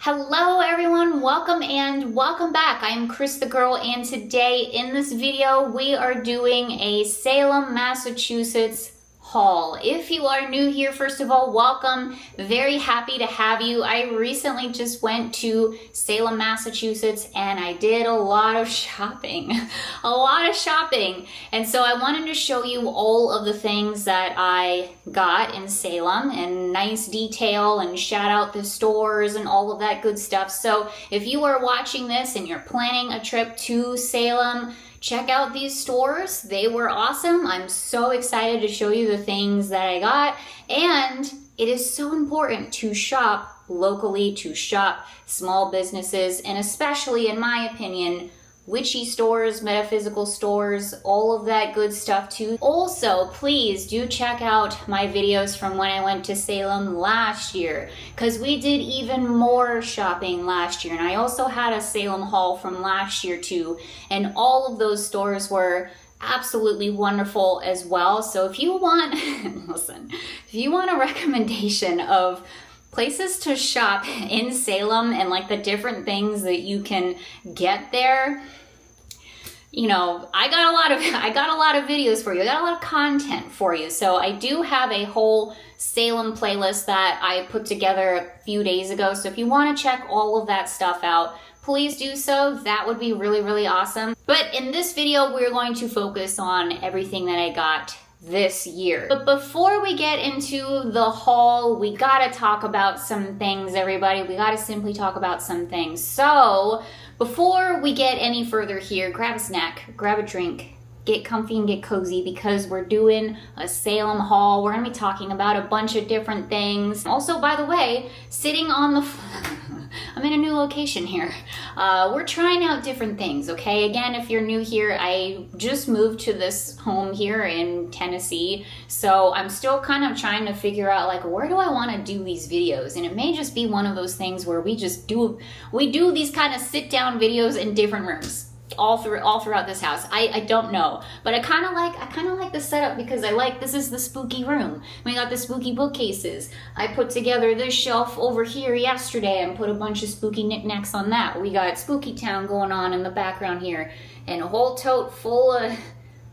Hello everyone, welcome and welcome back. I am Cris the Girl, and today in this video we are doing a Salem, Massachusetts haul. If you are new here, first of all, welcome. Very happy to have you. I recently just went to Salem, Massachusetts, and I did a lot of shopping. And so I wanted to show you all of the things that I got in Salem in nice detail and shout out the stores and all of that good stuff. So if you are watching this and you're planning a trip to Salem, check out these stores. They were awesome. I'm so excited to show you the things that I got. And it is so important to shop locally, to shop small businesses, and especially, in my opinion, witchy stores, metaphysical stores, all of that good stuff too. Also, please do check out my videos from when I went to Salem last year, because we did even more shopping last year. And I also had a Salem haul from last year too, and all of those stores were absolutely wonderful as well. So if you want, listen, if you want a recommendation of places to shop in Salem and like the different things that you can get there, you know, I got a lot of videos for you. I got a lot of content for you. So I do have a whole Salem playlist that I put together a few days ago. So if you want to check all of that stuff out, please do so. That would be really, really awesome. But in this video, we're going to focus on everything that I got this year. But before we get into the haul, we gotta talk about some things, everybody. We gotta simply talk about some things. So before we get any further here, grab a snack, grab a drink, get comfy and get cozy, because we're doing a Salem haul. We're gonna be talking about a bunch of different things. Also, by the way, sitting on the I'm in a new location here. We're trying out different things, okay? Again, if you're new here, I just moved to this home here in Tennessee, so I'm still kind of trying to figure out, like, where do I want to do these videos? And it may just be one of those things where we do these kind of sit-down videos in different rooms all throughout this house. I don't know, but I kind of like the setup, because this is the spooky room. We got the spooky bookcases. I put together this shelf over here yesterday and put a bunch of spooky knickknacks on that. We got Spooky Town going on in the background here, and a whole tote full of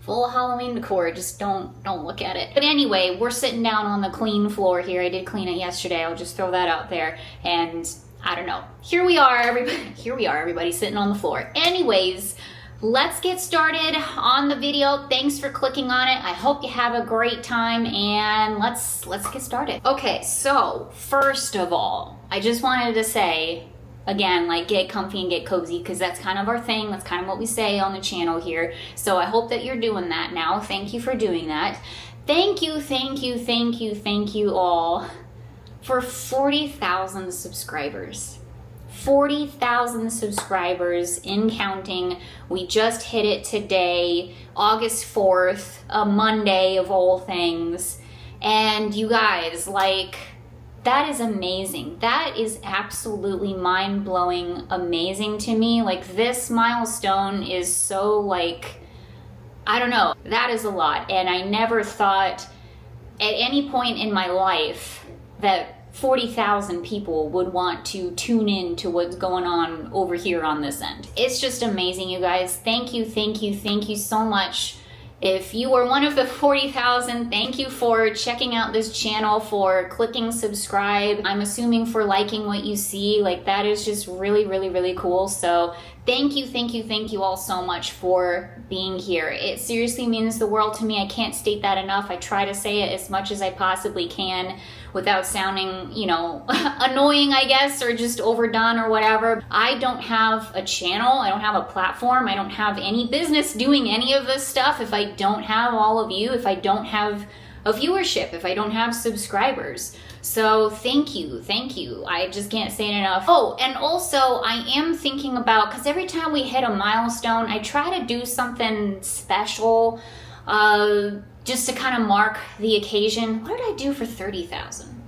Halloween decor. Just don't look at it. But anyway, we're sitting down on the clean floor here. I did clean it yesterday. I'll just throw that out there. And I don't know. Here we are, everybody sitting on the floor. Anyways, let's get started on the video. Thanks for clicking on it. I hope you have a great time, and let's get started. Okay, so first of all, I just wanted to say, again, like, get comfy and get cozy, because that's kind of our thing. That's kind of what we say on the channel here. So I hope that you're doing that now. Thank you for doing that. Thank you all for 40,000 subscribers. 40,000 subscribers in counting. We just hit it today, August 4th, a Monday of all things. And you guys, like, that is amazing. That is absolutely mind-blowing amazing to me. Like, this milestone is so, like, I don't know. That is a lot. And I never thought at any point in my life that 40,000 people would want to tune in to what's going on over here on this end. It's just amazing, you guys. Thank you so much. If you are one of the 40,000, thank you for checking out this channel, for clicking subscribe. I'm assuming for liking what you see. Like, that is just really, really, really cool. So thank you all so much for being here. It seriously means the world to me. I can't state that enough. I try to say it as much as I possibly can without sounding, you know, annoying, I guess, or just overdone or whatever. I don't have a channel. I don't have a platform. I don't have any business doing any of this stuff if I don't have all of you, if I don't have a viewership, if I don't have subscribers. So thank you. I just can't say it enough. Oh, and also I am thinking about, because every time we hit a milestone, I try to do something special, just to kind of mark the occasion. What did I do for 30,000?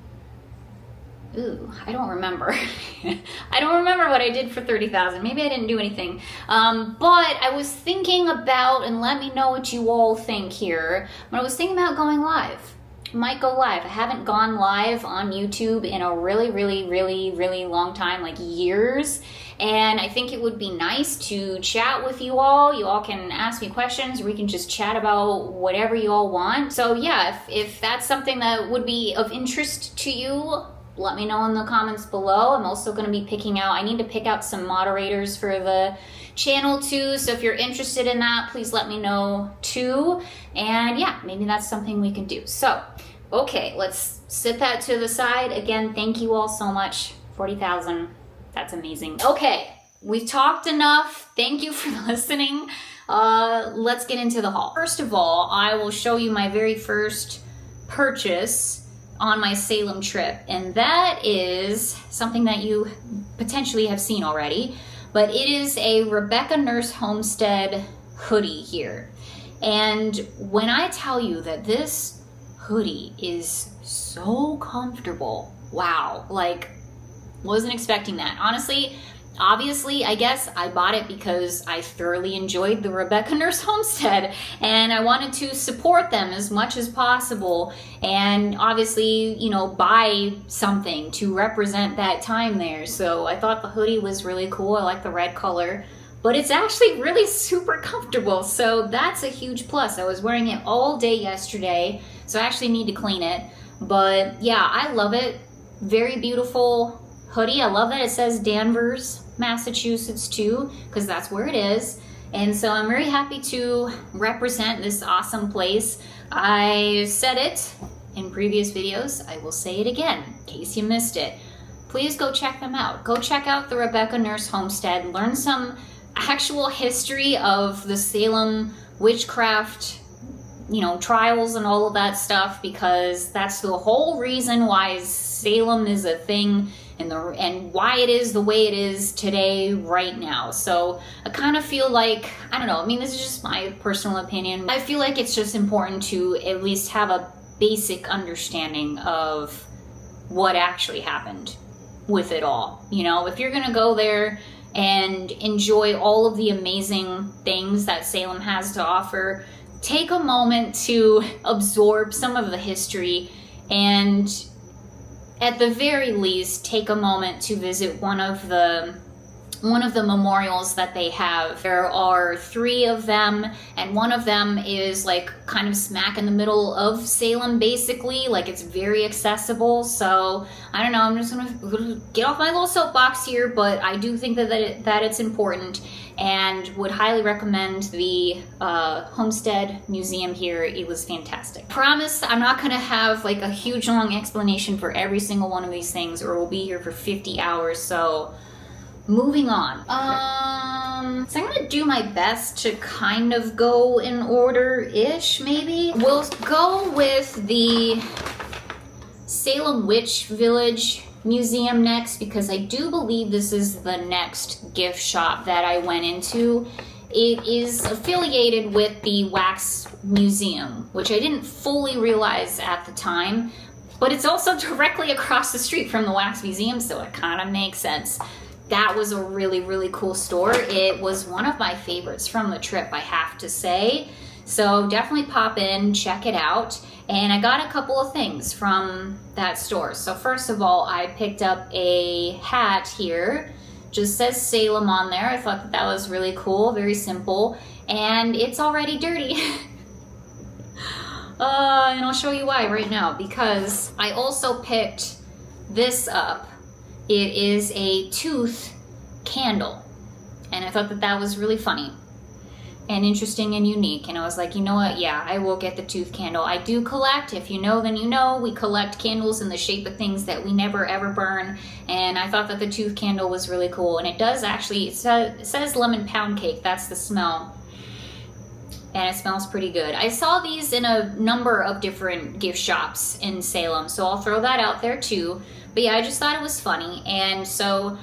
Ooh, I don't remember. I don't remember what I did for 30,000. Maybe I didn't do anything. But I was thinking about, and let me know what you all think here, but I was thinking about going live. might go live. I haven't gone live on YouTube in a really long time, like years. And I think it would be nice to chat with you all. You all can ask me questions, or we can just chat about whatever you all want. So yeah, if that's something that would be of interest to you, let me know in the comments below. I'm also going to be I need to pick out some moderators for the channel too. So if you're interested in that, please let me know too. And yeah, maybe that's something we can do. So, okay, let's sit that to the side. Again, thank you all so much. 40,000. That's amazing. Okay, we've talked enough. Thank you for listening. Let's get into the haul. First of all, I will show you my very first purchase on my Salem trip, and that is something that you potentially have seen already, but it is a Rebecca Nurse Homestead hoodie here. And when I tell you that this hoodie is so comfortable, wow, like, wasn't expecting that. Honestly, obviously, I guess I bought it because I thoroughly enjoyed the Rebecca Nurse Homestead and I wanted to support them as much as possible and obviously, you know, buy something to represent that time there. So I thought the hoodie was really cool. I like the red color, but it's actually really super comfortable. So that's a huge plus. I was wearing it all day yesterday, so I actually need to clean it. But yeah, I love it. Very beautiful hoodie. I love that it says Danvers, Massachusetts too, because that's where it is. And so I'm very happy to represent this awesome place. I said it in previous videos. I will say it again in case you missed it. Please go check them out. Go check out the Rebecca Nurse Homestead. Learn some actual history of the Salem witchcraft, you know, trials and all of that stuff, because that's the whole reason why Salem is a thing and why it is the way it is today right now. So I kind of feel like, I don't know, I mean, this is just my personal opinion. I feel like it's just important to at least have a basic understanding of what actually happened with it all. You know, if you're gonna go there and enjoy all of the amazing things that Salem has to offer, take a moment to absorb some of the history, and at the very least, take a moment to visit one of the memorials that they have. There are 3 of them, and one of them is like kind of smack in the middle of Salem, basically. Like, it's very accessible. So I don't know, I'm just gonna get off my little soapbox here, but I do think that it's important, and would highly recommend the Homestead Museum here. It was fantastic. Promise I'm not gonna have like a huge long explanation for every single one of these things, or we'll be here for 50 hours. So moving on. So I'm gonna do my best to kind of go in order-ish, maybe. We'll go with the Salem Witch Village Museum next, because I do believe this is the next gift shop that I went into. It is affiliated with the Wax Museum, which I didn't fully realize at the time, but it's also directly across the street from the Wax Museum, so it kind of makes sense. That was a really cool store. It was one of my favorites from the trip, I have to say. So definitely pop in, check it out. And I got a couple of things from that store. So first of all, I picked up a hat here. Just says Salem on there. I thought that was really cool, very simple. And it's already dirty. And I'll show you why right now, because I also picked this up. It is a tooth candle, and I thought that was really funny and interesting and unique, and I was like, you know what, yeah, I will get the tooth candle. I do collect, if you know then you know, we collect candles in the shape of things that we never ever burn, and I thought that the tooth candle was really cool. And it does actually, it says lemon pound cake, that's the smell, and it smells pretty good. I saw these in a number of different gift shops in Salem, so I'll throw that out there too. But yeah, I just thought it was funny. And so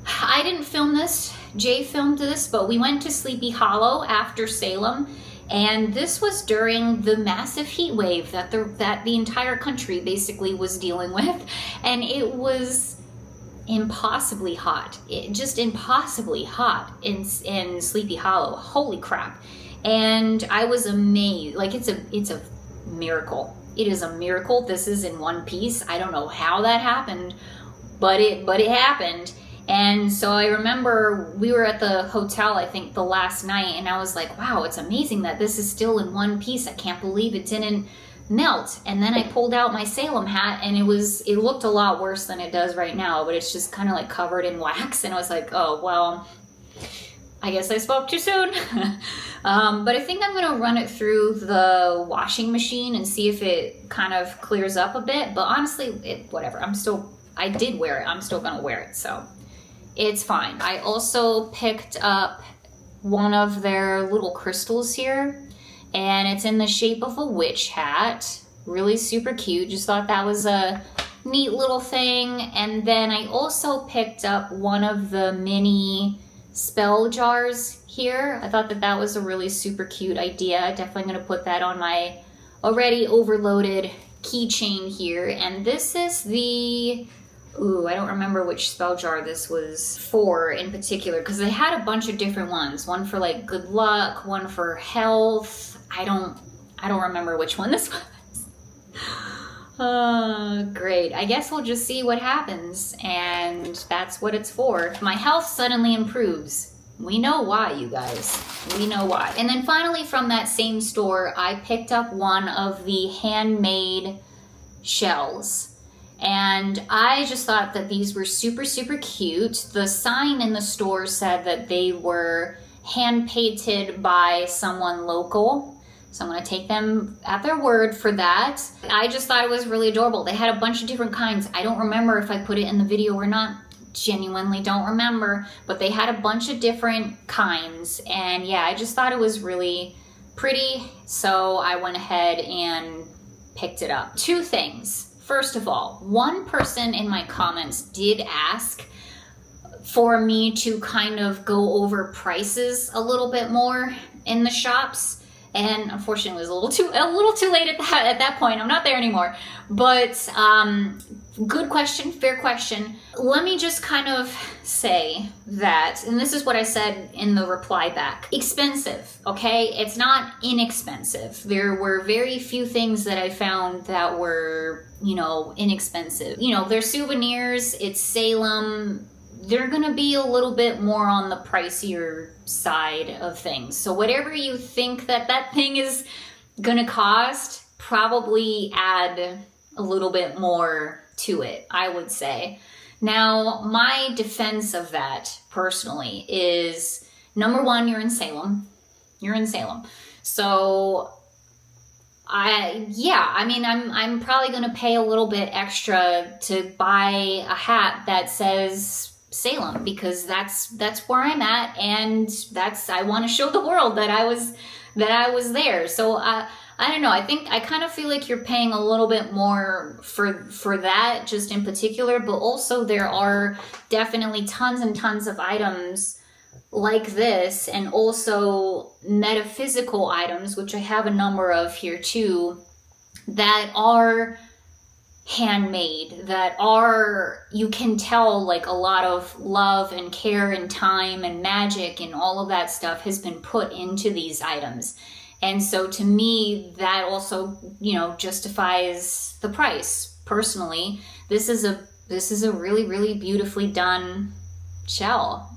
I didn't film this, Jay filmed this, but we went to Sleepy Hollow after Salem, and this was during the massive heat wave that the entire country basically was dealing with, and it was impossibly hot. Just impossibly hot in Sleepy Hollow. Holy crap. And I was amazed. Like, it's a miracle. it is a miracle this is in one piece. I don't know how that happened, but it happened. And so I remember we were at the hotel, I think the last night, and I was like, wow, it's amazing that this is still in one piece. I can't believe it didn't melt. And then I pulled out my Salem hat, and it looked a lot worse than it does right now, but it's just kind of like covered in wax. And I was like, oh, well, I guess I spoke too soon. But I think I'm going to run it through the washing machine and see if it kind of clears up a bit. But honestly, whatever. I did wear it. I'm still going to wear it. So it's fine. I also picked up one of their little crystals here, and it's in the shape of a witch hat. Really super cute. Just thought that was a neat little thing. And then I also picked up one of the mini spell jars here. I thought that was a really super cute idea. Definitely going to put that on my already overloaded keychain here. And this is I don't remember which spell jar this was for in particular, because they had a bunch of different ones. One for like good luck, one for health. I don't remember which one this was. Great. I guess we'll just see what happens, and that's what it's for. My health suddenly improves. We know why, you guys. We know why. And then finally from that same store, I picked up one of the handmade shells. And I just thought that these were super, super cute. The sign in the store said that they were hand painted by someone local. So I'm going to take them at their word for that. I just thought it was really adorable. They had a bunch of different kinds. I don't remember if I put it in the video or not. Genuinely don't remember. But they had a bunch of different kinds. And yeah, I just thought it was really pretty. So I went ahead and picked it up. Two things. First of all, one person in my comments did ask for me to kind of go over prices a little bit more in the shops. And unfortunately, it was a little too late at that point. I'm not there anymore. But good question, fair question. Let me just kind of say that, and this is what I said in the reply back. Expensive, okay? It's not inexpensive. There were very few things that I found that were, inexpensive. They're souvenirs. It's Salem. They're going to be a little bit more on the pricier side of things. So whatever you think that thing is going to cost, probably add a little bit more to it, I would say. Now, my defense of that personally is, number one, you're in Salem. You're in Salem. So I'm probably going to pay a little bit extra to buy a hat that says Salem, because that's where I'm at, and I want to show the world that I was there. So I don't know. I kind of feel like you're paying a little bit more for that, just in particular, but also there are definitely tons and tons of items like this, and also metaphysical items, which I have a number of here too, that are handmade, that are, you can tell like a lot of love and care and time and magic and all of that stuff has been put into these items. And so to me, that also, justifies the price. Personally, this is a really, really beautifully done shell,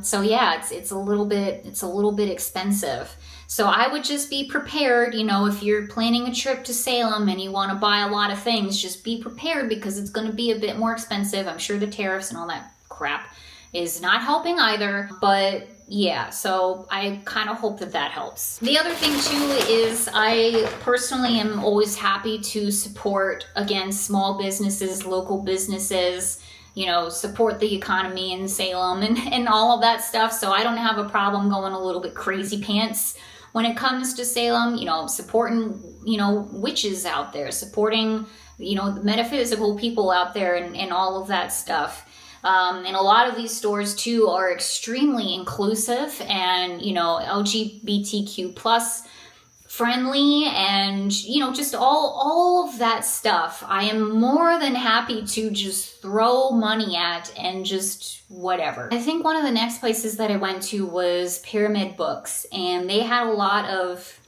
So yeah, it's a little bit expensive. So I would just be prepared, if you're planning a trip to Salem and you want to buy a lot of things, just be prepared, because it's going to be a bit more expensive. I'm sure the tariffs and all that crap is not helping either, but yeah, so I kind of hope that helps. The other thing too is I personally am always happy to support, again, small businesses, local businesses, support the economy in Salem and all of that stuff. So I don't have a problem going a little bit crazy pants when it comes to Salem, supporting, witches out there, supporting, metaphysical people out there and all of that stuff. And a lot of these stores too are extremely inclusive and, LGBTQ plus friendly, and, just all of that stuff. I am more than happy to just throw money at and just whatever. I think one of the next places that I went to was Pyramid Books, and they had a lot of,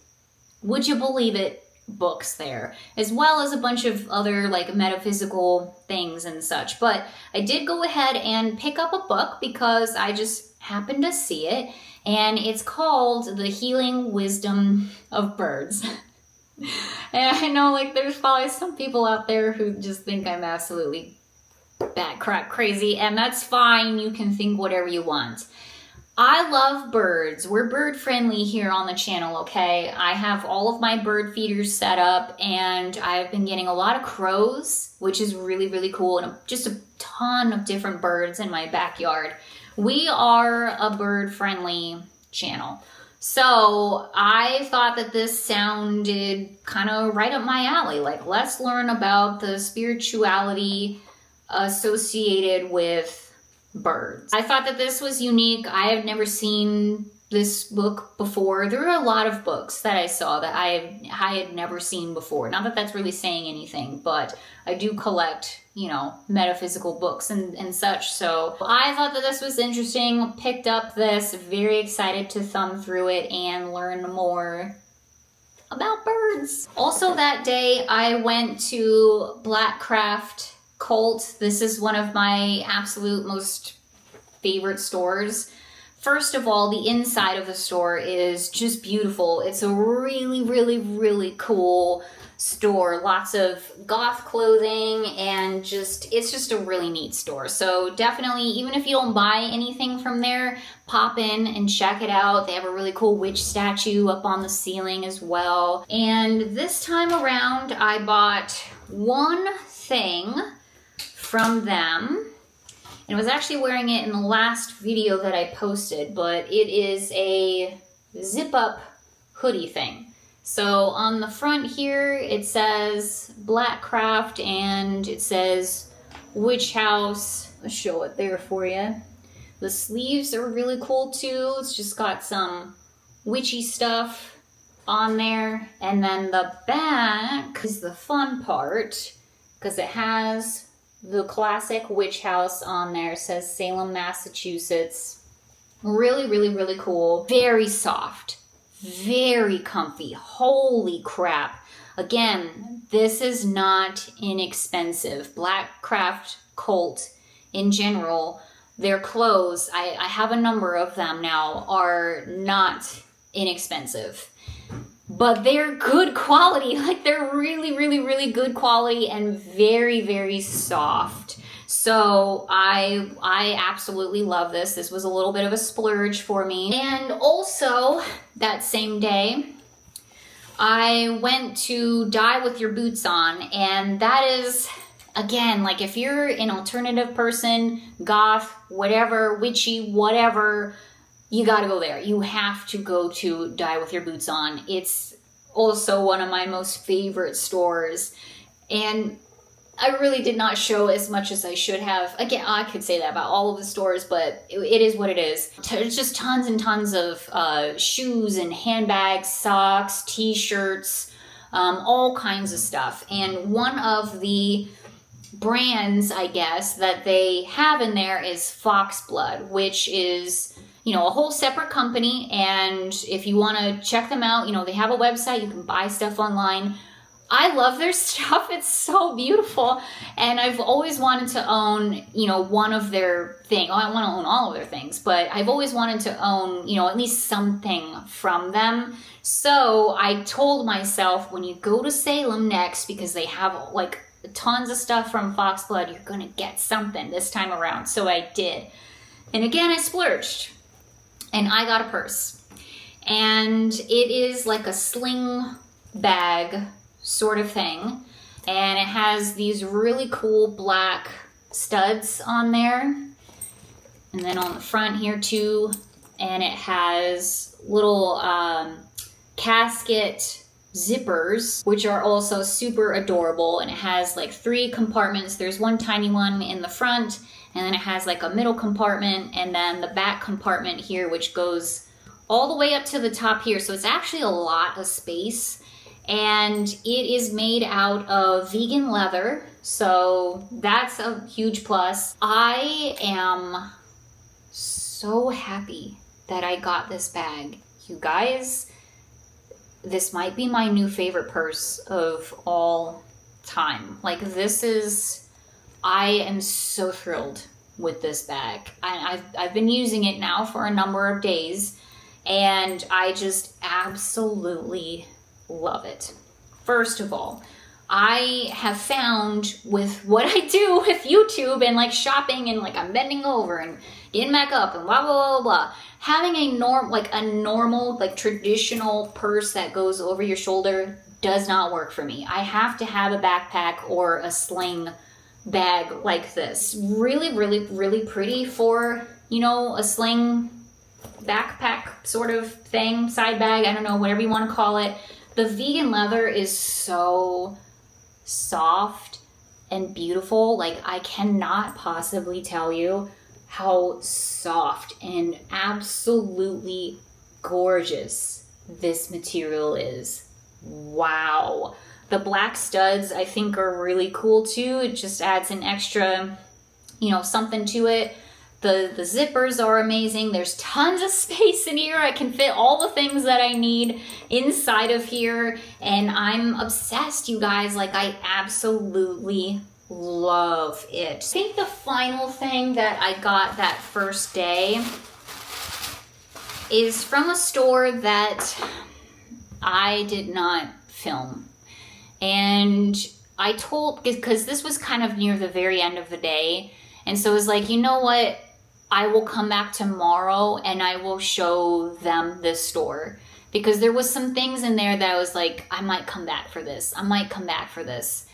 would you believe it, books there, as well as a bunch of other like metaphysical things and such. But I did go ahead and pick up a book because I just happened to see it, and it's called The Healing Wisdom of Birds. And I know like there's probably some people out there who just think I'm absolutely bat crap crazy, and that's fine. You can think whatever you want. I love birds. We're bird friendly here on the channel, okay? I have all of my bird feeders set up, and I've been getting a lot of crows, which is really, really cool, and just a ton of different birds in my backyard. We are a bird friendly channel. So I thought that this sounded kind of right up my alley. Like, let's learn about the spirituality associated with birds. I thought that this was unique. I have never seen this book before. There are a lot of books that I saw that I had never seen before. Not that that's really saying anything, but I do collect, you know, metaphysical books and such. So I thought that this was interesting, picked up this, very excited to thumb through it and learn more about birds. Also that day, I went to Blackcraft Colt. This is one of my absolute most favorite stores. First of all, the inside of the store is just beautiful. It's a really, really, really cool store. Lots of goth clothing, and it's just a really neat store. So definitely, even if you don't buy anything from there, pop in and check it out. They have a really cool witch statue up on the ceiling as well. And this time around, I bought one thing from them. And I was actually wearing it in the last video that I posted, but it is a zip-up hoodie thing. So on the front here, it says Blackcraft, and it says Witch House. I'll show it there for you. The sleeves are really cool too. It's just got some witchy stuff on there. And then the back is the fun part, because it has the classic witch house on there. It says Salem, Massachusetts. Really, really, really cool. Very soft. Very comfy. Holy crap. Again, this is not inexpensive. Blackcraft Colt in general, their clothes, I have a number of them now, are not inexpensive. But they're good quality. Like, they're really, really, really good quality and very, very soft. So I absolutely love this. This was a little bit of a splurge for me. And also, that same day, I went to Die With Your Boots On. And that is, again, like, if you're an alternative person, goth, whatever, witchy, whatever, you gotta go there. You have to go to Die With Your Boots On. It's also one of my most favorite stores. And I really did not show as much as I should have. Again, I could say that about all of the stores, but it is what it is. There's just tons and tons of shoes and handbags, socks, t-shirts, all kinds of stuff. And one of the brands, I guess, that they have in there is Foxblood, which is, you know, a whole separate company. And if you want to check them out, you know, they have a website. You can buy stuff online. I love their stuff. It's so beautiful. And I've always wanted to own, you know, one of their things. Oh, I want to own all of their things, but I've always wanted to own, you know, at least something from them. So I told myself, when you go to Salem next, because they have like tons of stuff from Foxblood, you're going to get something this time around. So I did. And again, I splurged. And I got a purse. And it is like a sling bag sort of thing. And it has these really cool black studs on there. And then on the front here too. And it has little casket zippers, which are also super adorable. And it has like 3 compartments. There's one tiny one in the front, and then it has like a middle compartment, and then the back compartment here, which goes all the way up to the top here. So it's actually a lot of space. And it is made out of vegan leather. So that's a huge plus. I am so happy that I got this bag. You guys, this might be my new favorite purse of all time. Like, I am so thrilled with this bag. I've been using it now for a number of days, and I just absolutely love it. First of all, I have found with what I do with YouTube and like shopping and like I'm bending over and getting back up and blah, blah, blah, blah. Having a normal, like traditional purse that goes over your shoulder does not work for me. I have to have a backpack or a sling bag like this. Really, really, really pretty for, you know, a sling backpack sort of thing, side bag, I don't know, whatever you want to call it. The vegan leather is so soft and beautiful. Like, I cannot possibly tell you how soft and absolutely gorgeous this material is. Wow. The black studs I think are really cool too. It just adds an extra, you know, something to it. The zippers are amazing. There's tons of space in here. I can fit all the things that I need inside of here. And I'm obsessed, you guys. Like, I absolutely love it. I think the final thing that I got that first day is from a store that I did not film. And I told, because this was kind of near the very end of the day. And so it was like, you know what? I will come back tomorrow and I will show them this store, because there was some things in there that I was like, I might come back for this. I might come back for this.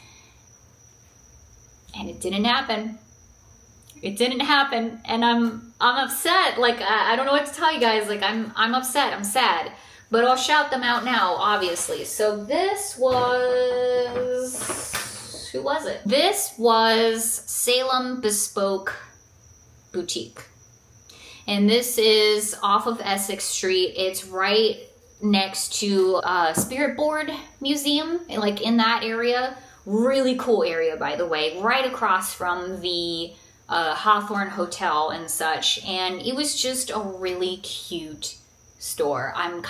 And it didn't happen. It didn't happen. And I'm upset. Like, I don't know what to tell you guys. Like, I'm upset. I'm sad. But I'll shout them out now, obviously. So this was, who was it? This was Salem Bespoke Boutique. And this is off of Essex Street. It's right next to Spirit Board Museum, like in that area. Really cool area, by the way, right across from the Hawthorne Hotel and such. And it was just a really cute store. I'm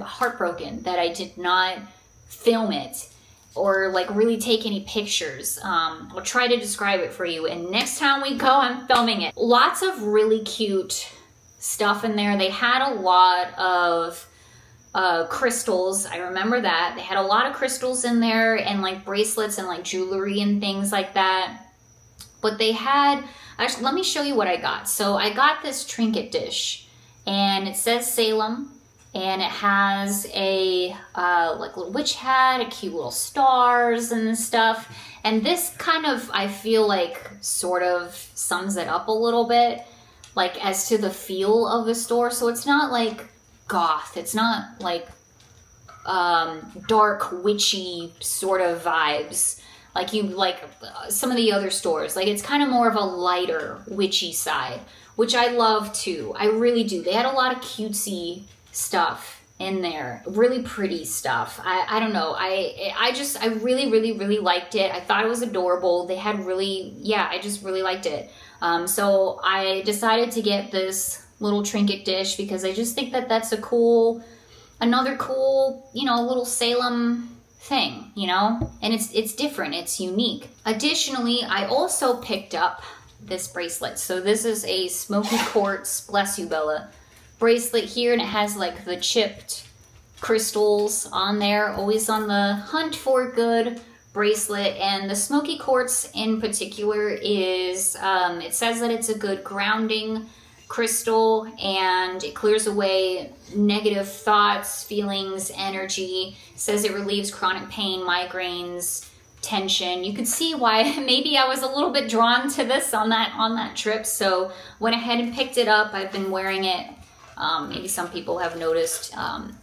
heartbroken that I did not film it or like really take any pictures. I'll try to describe it for you, and next time we go, I'm filming it. Lots of really cute stuff in there. They had a lot of crystals. I remember that. They had a lot of crystals in there, and like bracelets and like jewelry and things like that. But they had, actually, let me show you what I got. So I got this trinket dish, and it says Salem. And it has a like little witch hat, a cute little stars and stuff. And this kind of, I feel like, sort of sums it up a little bit, like as to the feel of the store. So it's not like goth. It's not like dark, witchy sort of vibes like you like some of the other stores. Like, it's kind of more of a lighter, witchy side, which I love too. I really do. They had a lot of cutesy stuff in there, really pretty stuff. I don't know, I really, really, really liked it. I thought it was adorable. They had really, yeah, I just really liked it. So I decided to get this little trinket dish because I just think that that's another cool, you know, little Salem thing, you know, and it's different, it's unique. Additionally, I also picked up this bracelet. So this is a smoky quartz, bless you Bella, bracelet here, and it has like the chipped crystals on there. Always on the hunt for a good bracelet. And the smoky quartz in particular is, it says that it's a good grounding crystal, and it clears away negative thoughts, feelings, energy. It says it relieves chronic pain, migraines, tension. You could see why maybe I was a little bit drawn to this on that trip. So went ahead and picked it up. I've been wearing it. Maybe some people have noticed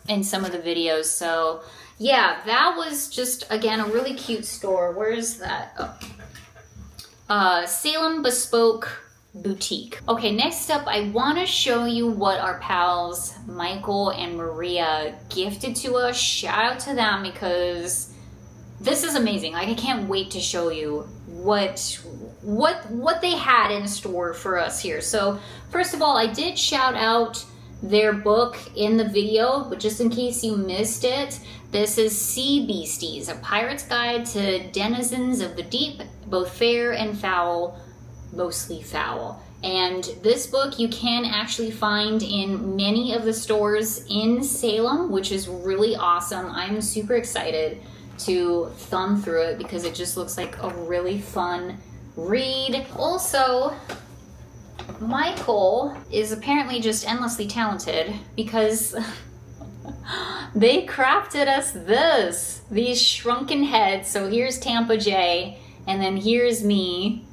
in some of the videos. So yeah, that was just, again, a really cute store. Where is that? Oh. Salem Bespoke Boutique. Okay, next up, I want to show you what our pals Michael and Maria gifted to us. Shout out to them, because this is amazing. Like, I can't wait to show you what they had in store for us here. So first of all, I did shout out their book in the video, but just in case you missed it, this is Sea Beasties, a pirate's guide to denizens of the deep, both fair and foul, mostly foul. And this book you can actually find in many of the stores in Salem, which is really awesome. I'm super excited to thumb through it because it just looks like a really fun read. Also, Michael is apparently just endlessly talented because they crafted us these shrunken heads. So here's Tampa Jay, and then here's me.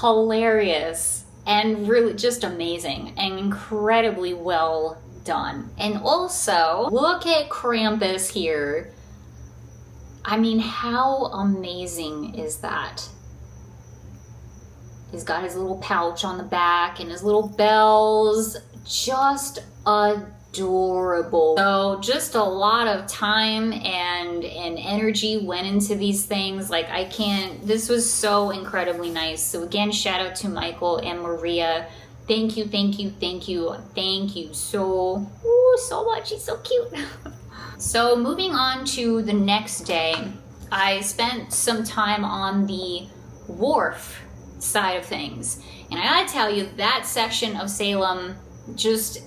Hilarious and really just amazing and incredibly well done. And also, look at Krampus here. I mean, how amazing is that? He's got his little pouch on the back and his little bells. Just adorable. So just a lot of time and energy went into these things. Like, I can't, this was so incredibly nice. So again, shout out to Michael and Maria. Thank you, thank you, thank you, thank you so much. He's so cute. So moving on to the next day, I spent some time on the wharf side of things. And I gotta tell you, that section of Salem just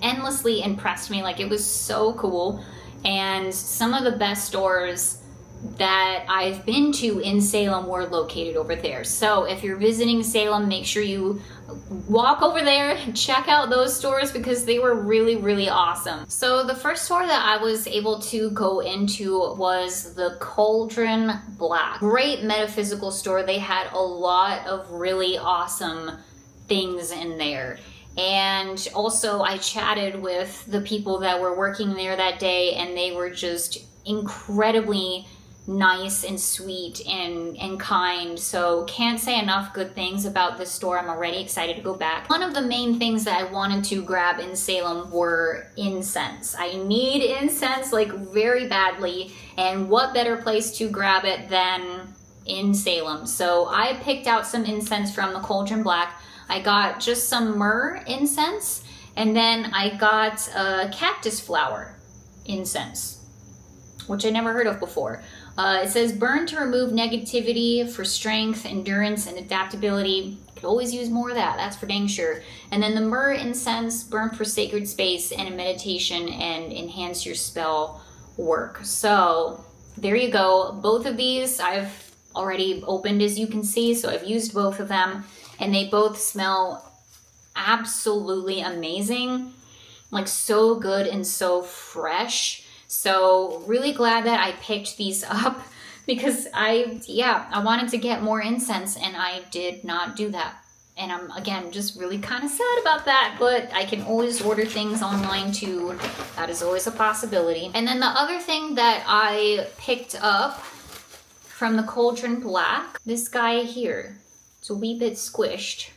endlessly impressed me. Like, it was so cool. And some of the best stores that I've been to in Salem were located over there. So if you're visiting Salem, make sure you walk over there and check out those stores because they were really, really awesome. So the first store that I was able to go into was the Cauldron Black. Great metaphysical store. They had a lot of really awesome things in there. And also I chatted with the people that were working there that day, and they were just incredibly nice and sweet and kind. So can't say enough good things about this store. I'm already excited to go back. One of the main things that I wanted to grab in Salem were incense. I need incense like very badly, and what better place to grab it than in Salem. So I picked out some incense from the Cauldron Black. I got just some myrrh incense, and then I got a cactus flower incense, which I never heard of before. It says burn to remove negativity, for strength, endurance, and adaptability. Could always use more of that, that's for dang sure. And then the myrrh incense, burn for sacred space and in meditation, and enhance your spell work. So there you go. Both of these I've already opened, as you can see, so I've used both of them. And they both smell absolutely amazing, like so good and so fresh. So really glad that I picked these up because I wanted to get more incense and I did not do that. And I'm, again, just really kind of sad about that, but I can always order things online too. That is always a possibility. And then the other thing that I picked up from the Cauldron Black, this guy here. It's a wee bit squished,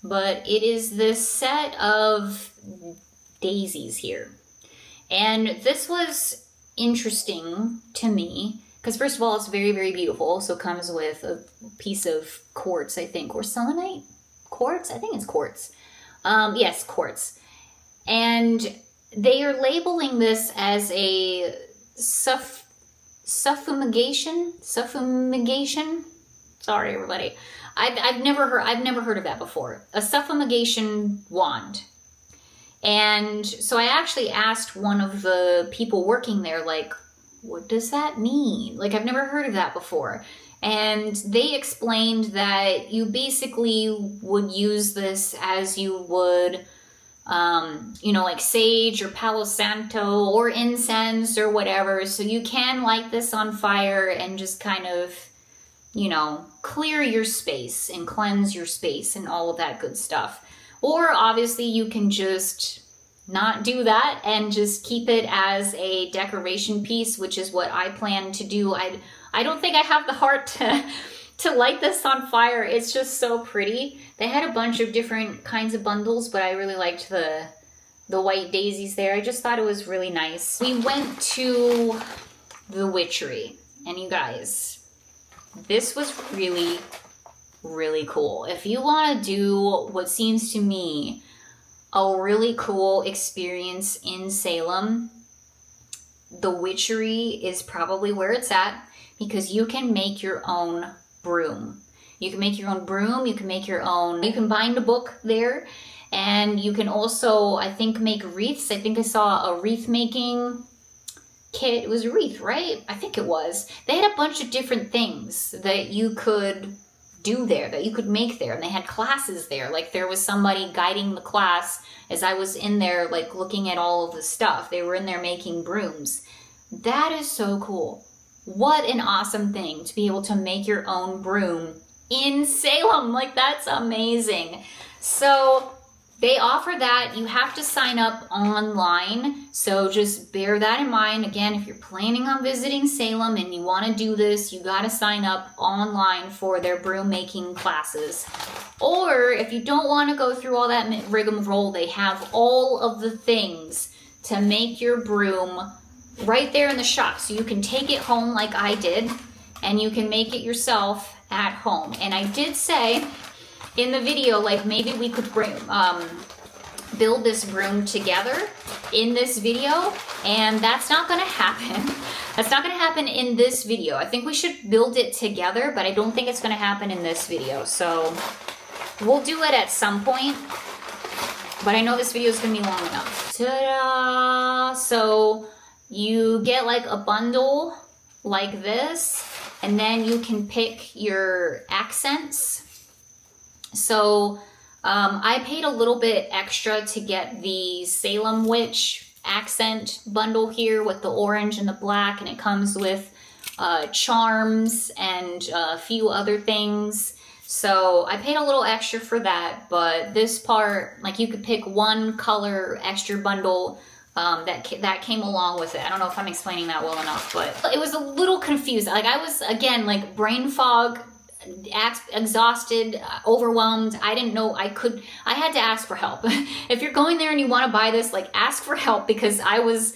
but it is this set of daisies here. And this was interesting to me because, first of all, it's very, very beautiful. So it comes with a piece of quartz, I think, or selenite? Quartz? I think it's quartz. Yes, quartz. And they are labeling this as a suffumigation? Sorry, everybody. I've never heard of that before. A suffumigation wand. And so I actually asked one of the people working there, like, what does that mean? Like, I've never heard of that before. And they explained that you basically would use this as you would, like sage or Palo Santo or incense or whatever. So you can light this on fire and just kind of, clear your space and cleanse your space and all of that good stuff. Or obviously you can just not do that and just keep it as a decoration piece, which is what I plan to do. I don't think I have the heart to light this on fire. It's just so pretty. They had a bunch of different kinds of bundles, but I really liked the white daisies there. I just thought it was really nice. We went to the witchery, and you guys, this was really, really cool. If you want to do what seems to me a really cool experience in Salem, the witchery is probably where it's at, because you can make your own broom. You can make your own broom, you can make your own, you can bind a book there, and you can also, I think, make wreaths. I think I saw a wreath making kit. It was a wreath, right? I think it was. They had a bunch of different things that you could do there, that you could make there, and they had classes there. Like, there was somebody guiding the class as I was in there, like, looking at all of the stuff. They were in there making brooms. That is so cool. What an awesome thing to be able to make your own broom in Salem. Like, that's amazing. So they offer that. You have to sign up online, so just bear that in mind. Again, if you're planning on visiting Salem and you want to do this, you got to sign up online for their broom making classes. Or if you don't want to go through all that rigmarole, they have all of the things to make your broom right there in the shop. So you can take it home like I did, and you can make it yourself at home. And I did say in the video, like, maybe we could build this broom together in this video, and that's not gonna happen. That's not gonna happen in this video. I think we should build it together, but I don't think it's gonna happen in this video. So we'll do it at some point, but I know this video is gonna be long enough. Ta-da! So you get like a bundle like this, and then you can pick your accents. So I paid a little bit extra to get the Salem Witch accent bundle here with the orange and the black, and it comes with charms and a few other things. So I paid a little extra for that, but this part, like, you could pick one color extra bundle that came along with it. I don't know if I'm explaining that well enough, but it was a little confused. Like, I was, again, like, brain fog, exhausted, overwhelmed. I didn't know I had to ask for help. If you're going there and you want to buy this, like, ask for help, because I was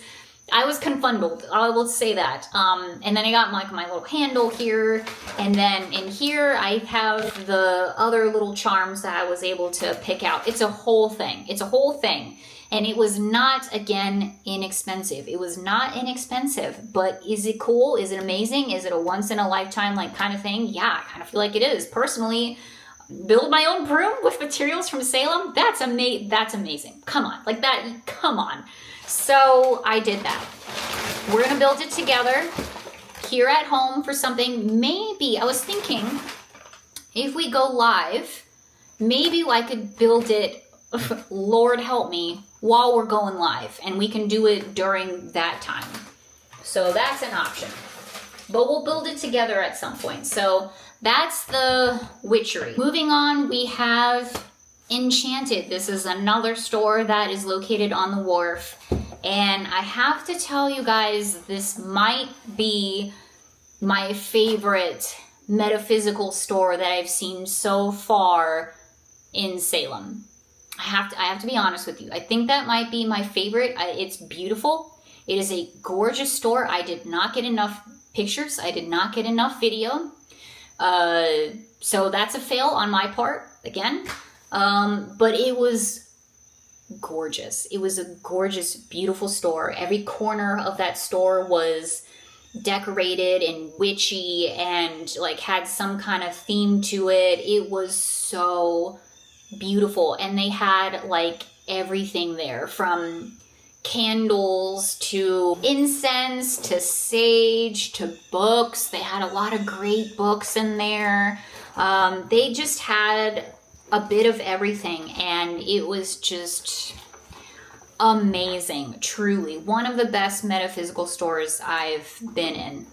confundeled. I will say that. And then I got my little handle here, and then in here I have the other little charms that I was able to pick out. It's a whole thing. It's a whole thing. And it was not, again, inexpensive. It was not inexpensive, but is it cool? Is it amazing? Is it a once in a lifetime, like, kind of thing? Yeah, I kind of feel like it is. Personally, build my own broom with materials from Salem? That's amazing. Come on, like that, come on. So I did that. We're gonna build it together here at home for something. Maybe, I was thinking, if we go live, maybe I could build it, Lord help me, while we're going live, and we can do it during that time. So that's an option, but we'll build it together at some point. So that's the witchery. Moving on, we have Enchanted. This is another store that is located on the wharf, and I have to tell you guys, this might be my favorite metaphysical store that I've seen so far in Salem. I have to be honest with you. I think that might be my favorite. It's beautiful. It is a gorgeous store. I did not get enough pictures. I did not get enough video. So that's a fail on my part, again. But it was gorgeous. It was a gorgeous, beautiful store. Every corner of that store was decorated and witchy and, like, had some kind of theme to it. It was so beautiful. And they had, like, everything there, from candles to incense to sage to books. They had a lot of great books in there. They just had a bit of everything, and it was just amazing. Truly one of the best metaphysical stores I've been in,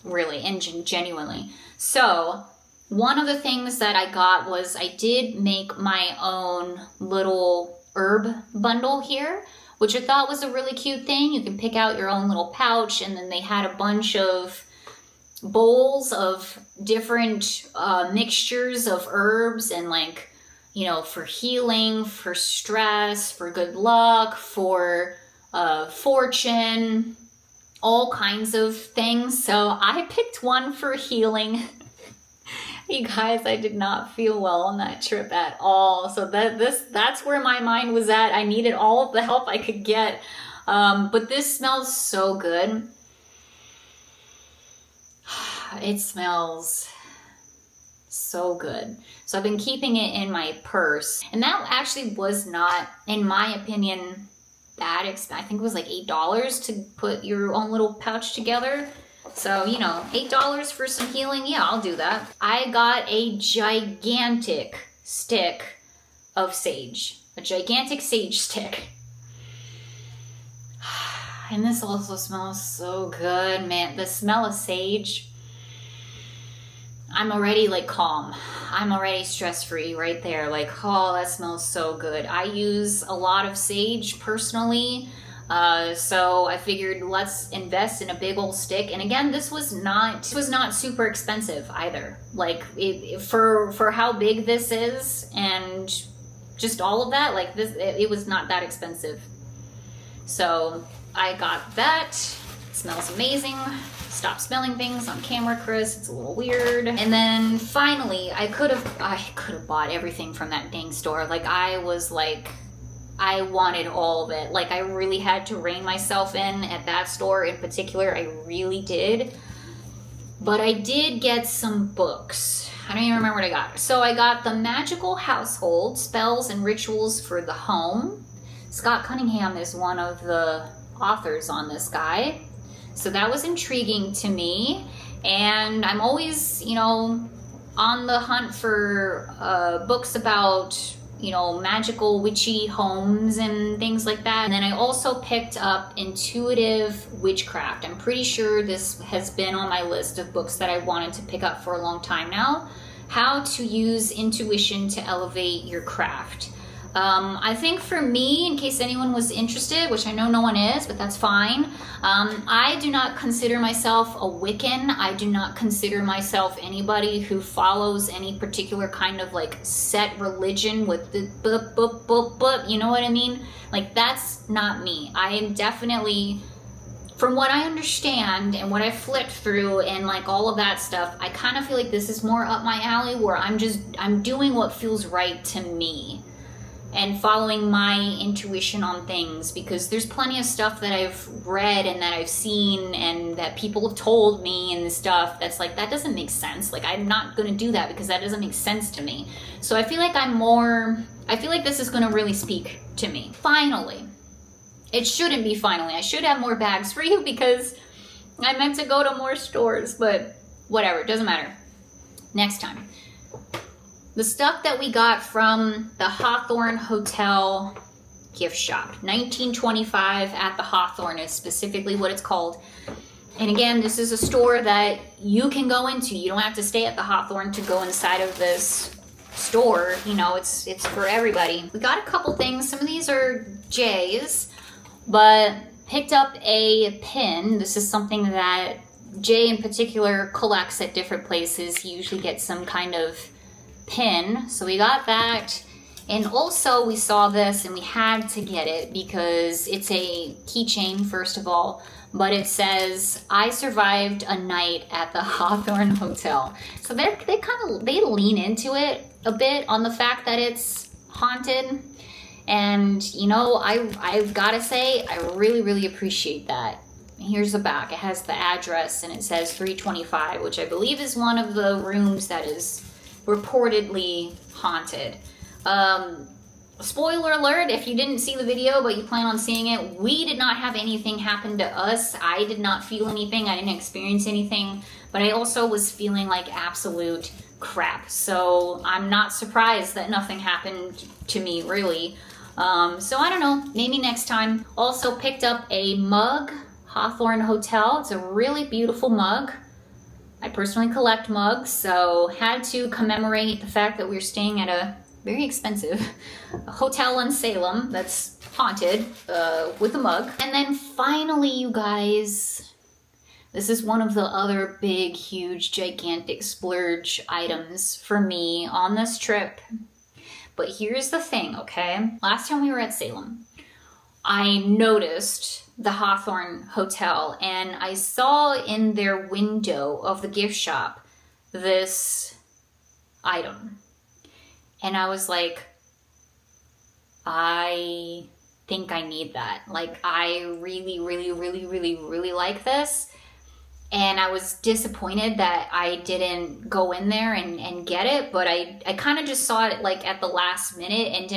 really, and genuinely. So one of the things that I got was, I did make my own little herb bundle here, which I thought was a really cute thing. You can pick out your own little pouch, and then they had a bunch of bowls of different mixtures of herbs, and, like, you know, for healing, for stress, for good luck, for fortune, all kinds of things. So I picked one for healing. You guys, I did not feel well on that trip at all. So that's where my mind was at. I needed all of the help I could get. But this smells so good. It smells so good. So I've been keeping it in my purse. And that actually was not, in my opinion, that expensive. I think it was like $8 to put your own little pouch together. So, you know, $8 for some healing, yeah, I'll do that. I got a gigantic stick of sage. A gigantic sage stick. And this also smells so good, man. The smell of sage, I'm already like calm. I'm already stress-free right there. Like, oh, that smells so good. I use a lot of sage personally. So I figured let's invest in a big old stick. And again, this was not super expensive either. Like for how big this is and just all of that, like this, it was not that expensive. So I got that. It smells amazing. Stop smelling things on camera, Cris. It's a little weird. And then finally, I could have bought everything from that dang store. Like I wanted all of it. Like I really had to rein myself in at that store in particular. I really did. But I did get some books. I don't even remember what I got. So I got The Magical Household, Spells and Rituals for the Home. Scott Cunningham is one of the authors on this guy. So that was intriguing to me. And I'm always, you know, on the hunt for books about, you know, magical witchy homes and things like that. And then I also picked up Intuitive Witchcraft. I'm pretty sure this has been on my list of books that I wanted to pick up for a long time now. How to use intuition to elevate your craft. I think for me, in case anyone was interested, which I know no one is, but that's fine. I do not consider myself a Wiccan. I do not consider myself anybody who follows any particular kind of like set religion with the you know what I mean? Like that's not me. I am definitely, from what I understand and what I flipped through and like all of that stuff, I kind of feel like this is more up my alley where I'm doing what feels right to me. And following my intuition on things, because there's plenty of stuff that I've read and that I've seen and that people have told me and stuff that's like, that doesn't make sense. Like, I'm not going to do that because that doesn't make sense to me. So I feel like I feel like this is going to really speak to me. Finally. It shouldn't be finally. I should have more bags for you because I meant to go to more stores, but whatever, it doesn't matter. Next time. The stuff that we got from the Hawthorne Hotel gift shop. 1925 at the Hawthorne is specifically what it's called. And again, this is a store that you can go into. You don't have to stay at the Hawthorne to go inside of this store. You know, it's for everybody. We got a couple things. Some of these are Jay's, but picked up a pin. This is something that Jay in particular collects at different places. He usually gets some kind of pin, so we got that. And also we saw this and we had to get it because it's a keychain, first of all, but it says, I survived a night at the Hawthorne Hotel. So they lean into it a bit on the fact that it's haunted. And you know, I've gotta say, I really, really appreciate that. Here's the back. It has the address and it says 325, which I believe is one of the rooms that is reportedly haunted. Spoiler alert, if you didn't see the video but you plan on seeing it, we did not have anything happen to us. I did not feel anything. I didn't experience anything, but I also was feeling like absolute crap. So I'm not surprised that nothing happened to me, really. So I don't know, maybe next time. Also picked up a mug, Hawthorne Hotel. It's a really beautiful mug. I personally collect mugs, so had to commemorate the fact that we're staying at a very expensive hotel in Salem that's haunted with a mug. And then finally, you guys, this is one of the other big, huge, gigantic splurge items for me on this trip. But here's the thing, okay? Last time we were at Salem, I noticed the Hawthorne Hotel and I saw in their window of the gift shop this item. And I was like, I think I need that. Like, I really, really, really, really, really like this. And I was disappointed that I didn't go in there and get it, but I kind of just saw it like at the last minute and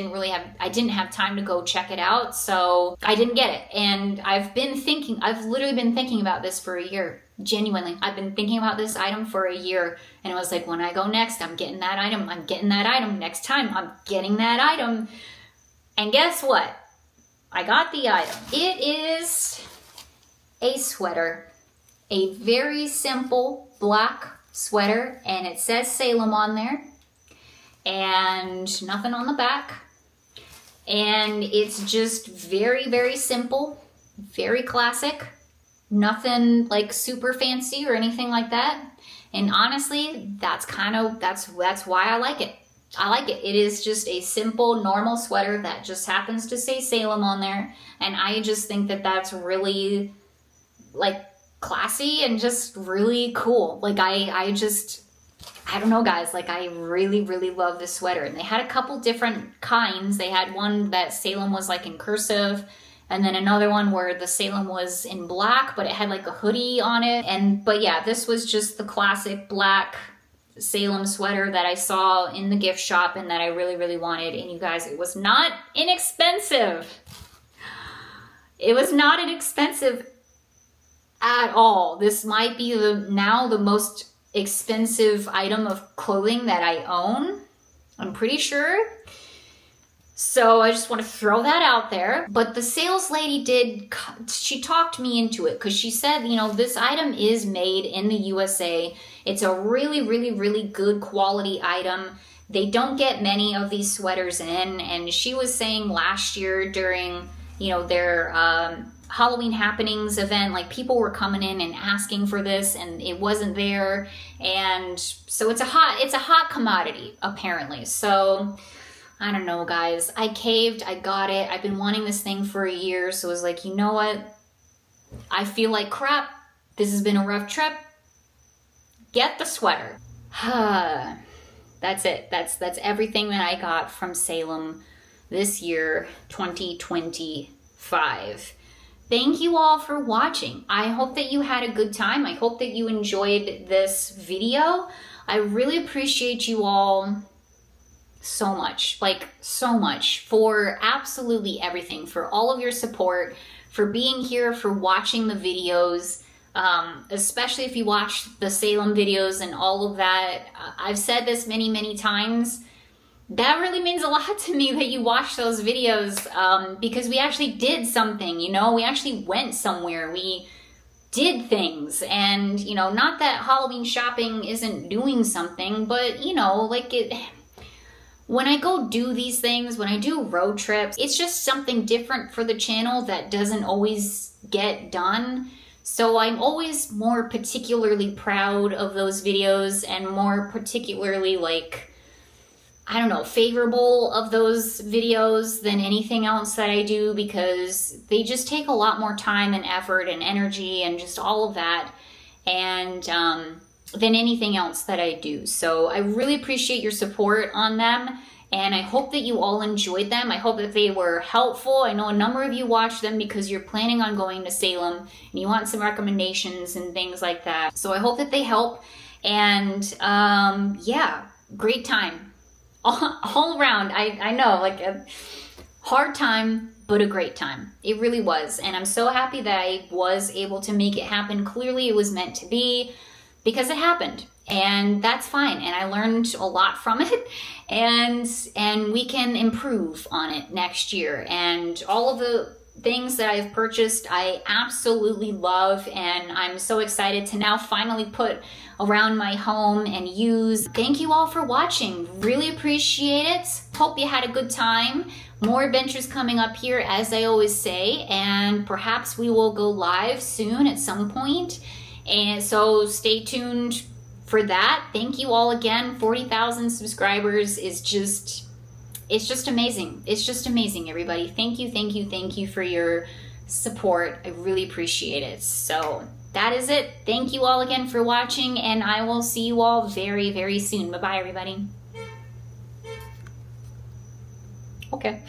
I didn't have time to go check it out, so I didn't get it. And I've literally been thinking about this for a year. Genuinely, I've been thinking about this item for a year, and it was like, when I go next, I'm getting that item. I'm getting that item. Next time, I'm getting that item. And guess what? I got the item. It is a sweater. A very simple black sweater, and it says Salem on there, and nothing on the back. And it's just very, very simple, very classic, nothing like super fancy or anything like that. And honestly, that's why I like it. I like it. It is just a simple, normal sweater that just happens to say Salem on there, and I just think that that's really like classy and just really cool. Like I don't know, guys, like I really, really love this sweater. And they had a couple different kinds. They had one that Salem was like in cursive, and then another one where the Salem was in black, but it had like a hoodie on it. But yeah, this was just the classic black Salem sweater that I saw in the gift shop and that I really, really wanted. And you guys, it was not inexpensive. It was not inexpensive at all. This might be now the most expensive item of clothing that I own. I'm pretty sure. So I just want to throw that out there. But the sales lady she talked me into it because she said, you know, this item is made in the USA. It's a really, really, really good quality item. They don't get many of these sweaters in. And she was saying last year during, you know, their Halloween happenings event, like people were coming in and asking for this and it wasn't there. And so it's a hot commodity apparently. So I don't know, guys, I caved, I got it. I've been wanting this thing for a year. So I was like, you know what? I feel like crap. This has been a rough trip. Get the sweater. That's it. That's everything that I got from Salem this year, 2025. Thank you all for watching. I hope that you had a good time. I hope that you enjoyed this video. I really appreciate you all so much, like so much, for absolutely everything, for all of your support, for being here, for watching the videos, especially if you watch the Salem videos and all of that. I've said this many, many times. That really means a lot to me that you watch those videos, because we actually did something, you know, we actually went somewhere, we did things. And, you know, not that Halloween shopping isn't doing something, but, you know, like when I go do these things, when I do road trips, it's just something different for the channel that doesn't always get done. So I'm always more particularly proud of those videos and more particularly like, I don't know, favorable of those videos than anything else that I do, because they just take a lot more time and effort and energy and just all of that, and than anything else that I do. So I really appreciate your support on them, and I hope that you all enjoyed them. I hope that they were helpful. I know a number of you watched them because you're planning on going to Salem and you want some recommendations and things like that. So I hope that they help, and yeah, great time. All around. I know, like a hard time, but a great time. It really was. And I'm so happy that I was able to make it happen. Clearly it was meant to be, because it happened, and that's fine. And I learned a lot from it, and we can improve on it next year. And all of the things that I've purchased, I absolutely love, and I'm so excited to now finally put around my home and use. Thank you all for watching. Really appreciate it. Hope you had a good time. More adventures coming up here, as I always say, and perhaps we will go live soon at some point. And so stay tuned for that. Thank you all again. 40,000 subscribers is just, it's just amazing. It's just amazing, everybody. Thank you, thank you, thank you for your support. I really appreciate it. So that is it. Thank you all again for watching, and I will see you all very, very soon. Bye-bye, everybody. Okay.